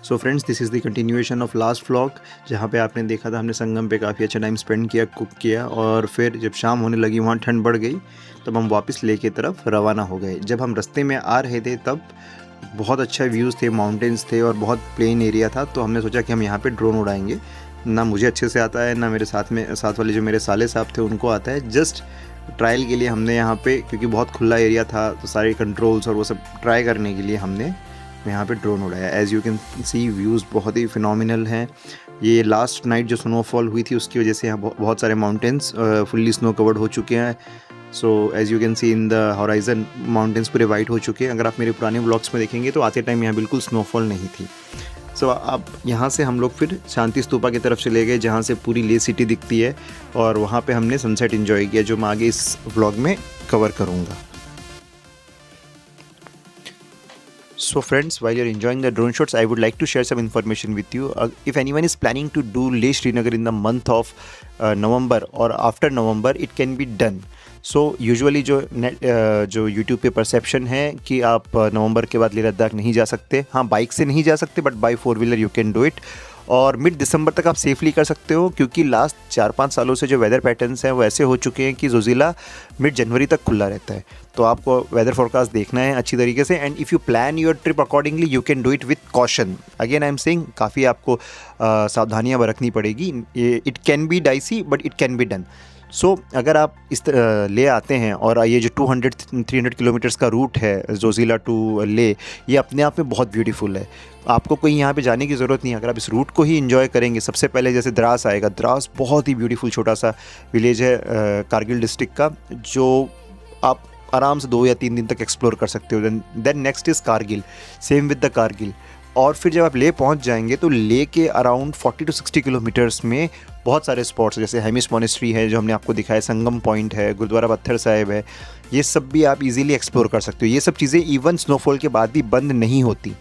So friends, this is the continuation of last vlog, जहाँ पे आपने देखा था हमने संगम पे काफ़ी अच्छा टाइम स्पेंड किया, कुक किया, और फिर जब शाम होने लगी, वहाँ ठंड बढ़ गई, तब हम वापस लेह की तरफ रवाना हो गए। जब हम रास्ते में आ रहे थे तब बहुत अच्छा व्यूज़ थे, माउंटेन्स थे और बहुत प्लेन एरिया था, तो हमने सोचा कि हम यहाँ पे ड्रोन उड़ाएंगे। ना मुझे अच्छे से आता है, ना मेरे साथ वाले जो मेरे साले साहब थे उनको आता है। जस्ट ट्रायल के लिए हमने यहाँ पे, क्योंकि बहुत खुला एरिया था, तो सारे कंट्रोल्स और वो सब ट्राई करने के लिए हमने यहाँ पे ड्रोन उड़ाया। As you can see, views बहुत ही फिनोमिनल हैं। ये लास्ट नाइट जो स्नोफॉल हुई थी उसकी वजह से यहाँ बहुत सारे माउंटेन्स फुल्ली स्नो कवर्ड हो चुके हैं। So as you can see in the horizon, mountains पूरे वाइट हो चुके हैं। अगर आप मेरे पुराने व्लॉग्स में देखेंगे तो आते टाइम यहाँ बिल्कुल स्नोफॉल नहीं थी। सो अब यहाँ से हम लोग फिर शांति स्तूपा की तरफ चले गए, जहाँ से पूरी लेह सिटी दिखती है, और वहाँ पे हमने सनसेट एंजॉय किया, जो मैं आगे इस व्लॉग में कवर करूँगा। So friends, while you're enjoying the drone shots, I would like to share some information with you. If anyone is planning to do Leh Srinagar in the month of November or after November, it can be done. So usually जो YouTube पे perception है कि आप नवंबर के बाद लेह लद्दाख नहीं जा सकते। हाँ, बाइक से नहीं जा सकते, but by 4 wheeler you can do it. और मिड दिसंबर तक आप सेफली कर सकते हो, क्योंकि लास्ट 4-5 सालों से जो वेदर पैटर्न्स हैं वो ऐसे हो चुके हैं कि ज़ोज़िला मिड जनवरी तक खुला रहता है। तो आपको वेदर फोरकास्ट देखना है अच्छी तरीके से, and if you plan your trip accordingly you can do it with caution. Again I am saying, काफ़ी आपको सावधानियाँ बरतनी पड़ेगी। It can be dicey but it can be done. So अगर आप इस ले आते हैं, और ये जो 200-300 किलोमीटर्स का रूट है ज़ोज़िला टू ले, ये अपने आप में बहुत ब्यूटीफुल है। आपको कोई यहाँ पे जाने की ज़रूरत नहीं है। अगर आप इस रूट को ही एंजॉय करेंगे, सबसे पहले जैसे द्रास आएगा। द्रास बहुत ही ब्यूटीफुल छोटा सा विलेज है कारगिल डिस्ट्रिक्ट का, जो आप आराम से 2 या 3 दिन तक एक्सप्लोर कर सकते हो। Then next is Kargil, same with the Kargil. और फिर जब आप ले पहुंच जाएंगे तो ले के अराउंड 40 to 60 किलोमीटर्स में बहुत सारे स्पॉट्स, जैसे हेमिस मॉनेस्ट्री है जो हमने आपको दिखाया, संगम पॉइंट है, गुरुद्वारा पत्थर साहिब है, ये सब भी आप इजीली एक्सप्लोर कर सकते हो। ये सब चीज़ें इवन स्नोफॉल के बाद भी बंद नहीं होती।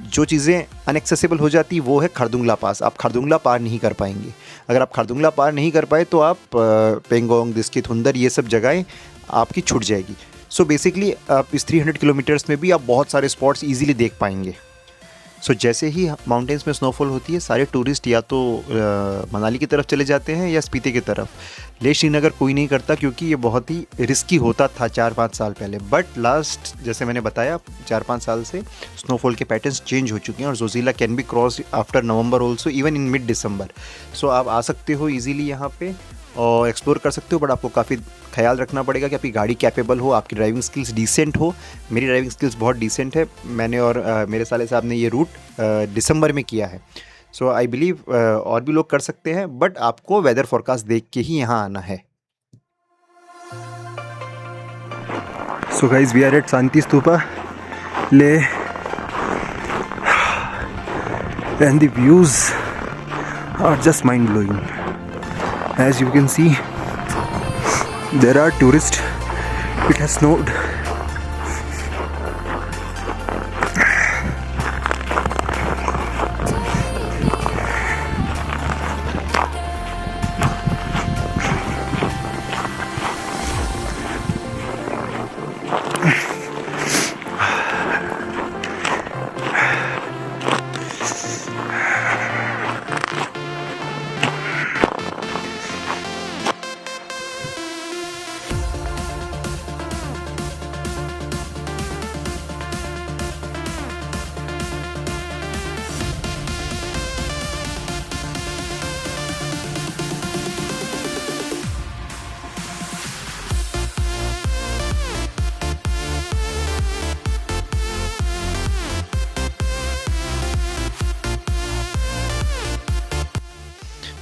जो चीज़ें अनएक्सेसिबल हो जाती वो है खरदुंगला पास। आप खरदुंगला पार नहीं कर पाएंगे। अगर आप खरदुंगला पार नहीं कर पाए तो आप पेंगोंग, दिस्कित, हुंदर, ये सब जगहें आपकी छूट जाएगी। सो बेसिकली आप इस 300 किलोमीटर्स में भी आप बहुत सारे स्पॉट्स ईजिली देख पाएंगे। सो जैसे ही माउंटेन्स में स्नोफॉल होती है, सारे टूरिस्ट या तो मनाली की तरफ चले जाते हैं या स्पीति की तरफ। लेह श्रीनगर कोई नहीं करता, क्योंकि ये बहुत ही रिस्की होता था 4-5 साल पहले। बट लास्ट, जैसे मैंने बताया, 4-5 साल से स्नोफॉल के पैटर्न्स चेंज हो चुके हैं, और Zojila can be cross after November also, even in mid December. सो आप आ सकते हो ईजिली यहाँ पे और एक्सप्लोर कर सकते हो, बट आपको काफ़ी ख्याल रखना पड़ेगा कि आपकी गाड़ी कैपेबल हो, आपकी ड्राइविंग स्किल्स डिसेंट हो। मेरी ड्राइविंग स्किल्स बहुत डिसेंट है। मैंने और मेरे साले साहब ने ये रूट दिसंबर में किया है। सो आई बिलीव और भी लोग कर सकते हैं, बट आपको वेदर फोरकास्ट देख के ही यहाँ आना है। So guys, we are at Shanti Stupa Leh, and the views are just mind blowing. As you can see, there are tourists. It has snowed.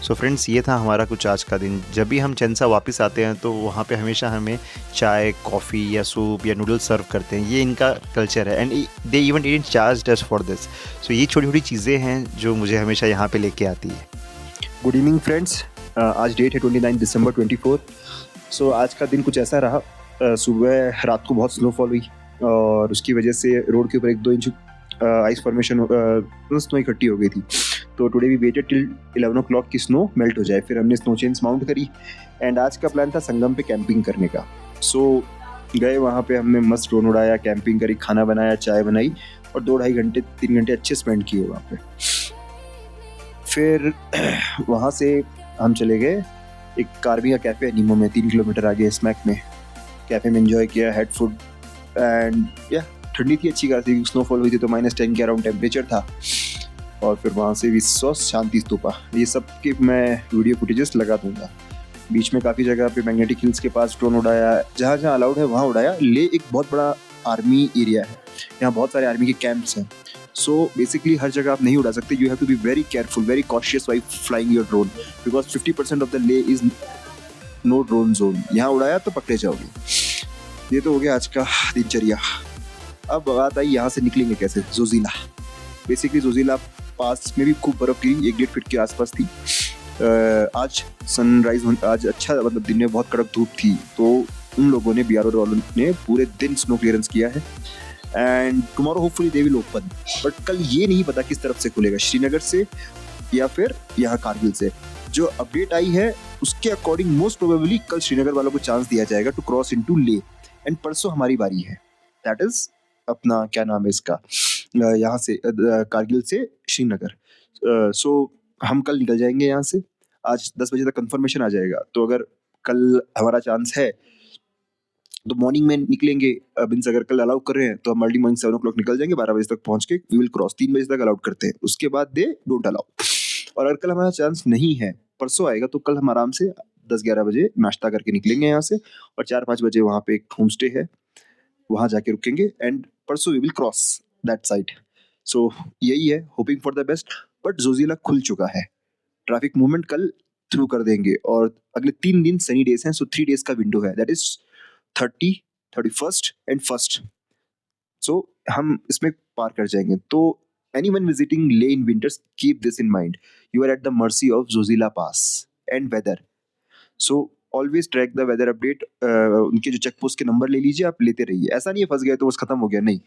So friends, ये था हमारा कुछ आज का दिन। जब भी हम चंसा वापस आते हैं तो वहाँ पे हमेशा हमें चाय, कॉफ़ी या सूप या नूडल्स सर्व करते हैं। ये इनका कल्चर है, and they even didn't charge us for this. So ये छोटी छोटी चीज़ें हैं जो मुझे हमेशा यहाँ पे लेके आती है। गुड इवनिंग फ्रेंड्स, आज डेट है 29 दिसंबर 24। सो आज का दिन कुछ ऐसा रहा। सुबह रात को बहुत स्नोफॉल हुई, और उसकी वजह से रोड के ऊपर 1-2 इंच आइस फॉर्मेशन स्नो इकट्ठी हो गई थी। तो today we waited till 11 o'clock की स्नो मेल्ट हो जाए, फिर हमने स्नो चेन्स माउंट करी, एंड आज का प्लान था संगम पे कैंपिंग करने का। सो गए वहाँ पे, हमने मस्त ड्रोन उड़ाया, कैंपिंग करी, खाना बनाया, चाय बनाई और 2 ढाई घंटे 3 घंटे अच्छे स्पेंड किए वहाँ पे। फिर वहाँ से हम चले गए एक कार्बी का कैफ़े है नीमो में, 3 किलोमीटर आगे स्मैक में। कैफ़े में एंजॉय किया, हैड फूड एंड या ठंडी थी अच्छी खासी, स्नोफॉल हुई थी तो -10 के अराउंड टेम्परेचर था। और फिर वहाँ से भी शांति स्तूपा, ये सब के मैं वीडियो फुटेजेस लगा दूंगा। बीच में काफ़ी जगह पे मैग्नेटिक हिल्स के पास ड्रोन उड़ाया, जहाँ जहाँ अलाउड है वहाँ उड़ाया। ले एक बहुत बड़ा आर्मी एरिया है, यहाँ बहुत सारे आर्मी के कैंप्स हैं। सो बेसिकली हर जगह आप नहीं उड़ा सकते, you have to be very careful, very cautious while flying your drone, because 50% of the Leh is no drone zone. यहाँ उड़ाया तो पकड़े जाओगे। ये तो हो गया आज का दिनचर्या। अब बात आई यहाँ से निकलेंगे कैसे। जोजिला, बेसिकली जोजिला पास में भी खूब बर्फ गिरी, 1-1.5 फीट के आसपास थी। आज सनराइज आज अच्छा, मतलब दिन में बहुत कड़क धूप थी, तो उन लोगों ने BRO वालों ने पूरे दिन स्नो क्लियरेंस किया है and tomorrow hopefully they will open. But कल ये नहीं पता किस तरफ से खुलेगा, श्रीनगर से या फिर यहाँ कारगिल से। जो अपडेट आई है उसके अकॉर्डिंग मोस्ट प्रोबेबली कल श्रीनगर वालों को चांस दिया जाएगा टू क्रॉस इनटू ले एंड परसों हमारी बारी है। दैट इज अपना क्या नाम है इसका, यहाँ से कारगिल से श्रीनगर। सो हम कल निकल जाएंगे यहाँ से, आज 10 बजे तक कंफर्मेशन आ जाएगा। तो अगर कल हमारा चांस है तो मॉर्निंग में निकलेंगे। मीन्स अगर कल अलाउ कर रहे हैं तो हम अर्ली मॉर्निंग 7 o'clock निकल जाएंगे, 12 बजे तक पहुंच के वी विल क्रॉस। 3 बजे तक अलाउड करते हैं, उसके बाद दे डोंट अलाउ। और अगर कल हमारा चांस नहीं है, परसों आएगा, तो कल हम आराम से 10-11 बजे नाश्ता करके निकलेंगे यहाँ से और 4-5 बजे वहाँ पे एक होम स्टे है, वहाँ जाके रुकेंगे एंड परसों we will cross that side. So यही है, hoping for the best. But Zojila खुल चुका है, ट्रैफिक मूवमेंट कल थ्रू कर देंगे और अगले 3 दिन सनी डेज हैं। सो 3 डेज का विंडो है, that is 30, 31st and 1st। सो हम इसमें पार कर जाएंगे। तो anyone visiting Leh in winters, keep this in mind, you are at the mercy of Zozila Pass and weather. So always track the weather update। उनके जो check post के number ले लीजिए, आप लेते रहिए। ऐसा नहीं है फंस गए तो बस खत्म हो गया, नहीं,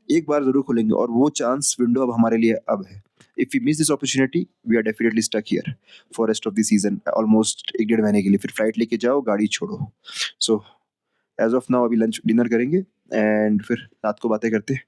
एक बार जरूर खुलेंगे और वो चांस विंडो अब हमारे लिए अब है। If we miss this opportunity we are definitely stuck here for rest of the season, almost 1-1.5 महीने के लिए। फिर फ्लाइट लेके जाओ, गाड़ी छोड़ो। सो एज ऑफ नाउ अभी लंच डिनर करेंगे एंड फिर रात को बातें करते हैं।